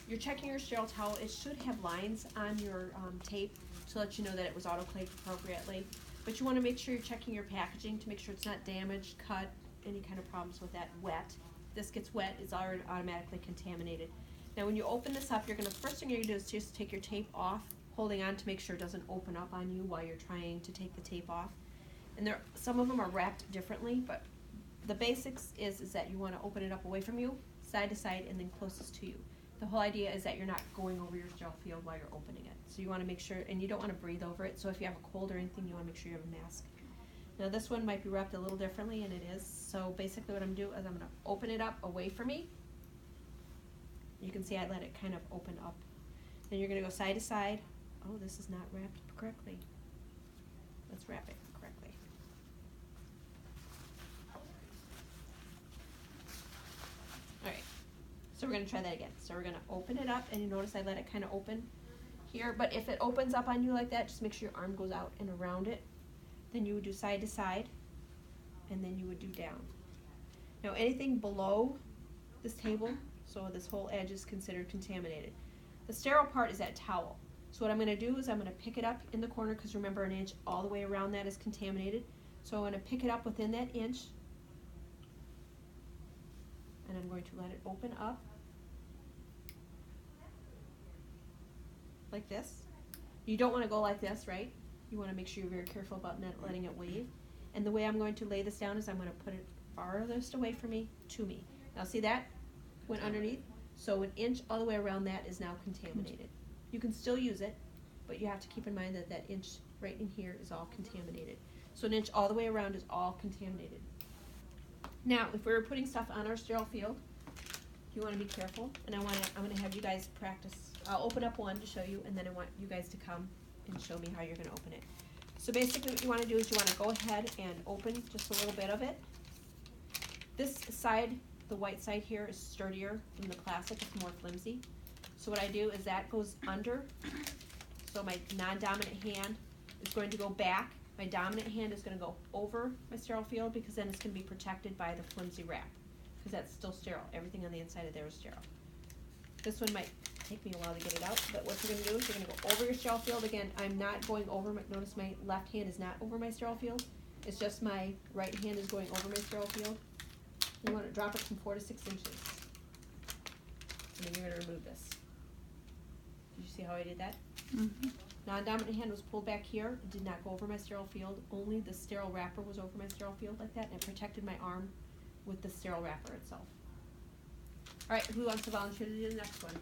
You're checking your sterile towel. It should have lines on your tape to let you know that it was autoclaved appropriately. But you want to make sure you're checking your packaging to make sure it's not damaged, cut, any kind of problems with that. Wet. This gets wet, it's already automatically contaminated. Now when you open this up, first thing you're gonna do is just take your tape off, holding on to make sure it doesn't open up on you while you're trying to take the tape off. And some of them are wrapped differently, but the basics is that you want to open it up away from you, side to side, and then closest to you. The whole idea is that you're not going over your sterile field while you're opening it. So you want to make sure, and you don't want to breathe over it, so if you have a cold or anything, you want to make sure you have a mask. Now this one might be wrapped a little differently, and it is. So basically what I'm going to do is I'm going to open it up away from me. You can see I let it kind of open up. Then you're going to go side to side. Oh, this is not wrapped correctly. Let's wrap it correctly. Alright, so we're going to try that again. So we're going to open it up, and you notice I let it kind of open here. But if it opens up on you like that, just make sure your arm goes out and around it. Then you would do side to side, and then you would do down. Now anything below this table, so this whole edge is considered contaminated. The sterile part is that towel. So what I'm going to do is I'm going to pick it up in the corner, because remember an inch all the way around that is contaminated. So I'm going to pick it up within that inch, and I'm going to let it open up like this. You don't want to go like this, right? You want to make sure you're very careful about not letting it wave. And the way I'm going to lay this down is I'm going to put it farthest away from me to me. Now see that? Went underneath. So an inch all the way around that is now contaminated. You can still use it, but you have to keep in mind that that inch right in here is all contaminated. So an inch all the way around is all contaminated. Now, if we were putting stuff on our sterile field, you want to be careful, and I'm going to have you guys practice. I'll open up one to show you, and then I want you guys to come and show me how you're going to open it. So basically what you want to do is you want to go ahead and open just a little bit of it. This side, the white side here, is sturdier than the plastic. It's more flimsy. So what I do is that goes under. So my non-dominant hand is going to go back. My dominant hand is going to go over my sterile field, because then it's going to be protected by the flimsy wrap, because that's still sterile. Everything on the inside of there is sterile. This one might take me a while to get it out, but what you're going to do is you're going to go over your sterile field. Again, I'm not going over notice my left hand is not over my sterile field. It's just my right hand is going over my sterile field. You want to drop it from 4 to 6 inches. And then you're going to remove this. Did you see how I did that? Mm-hmm. Non-dominant hand was pulled back here. It did not go over my sterile field. Only the sterile wrapper was over my sterile field like that, and it protected my arm with the sterile wrapper itself. Alright, who wants to volunteer to do the next one?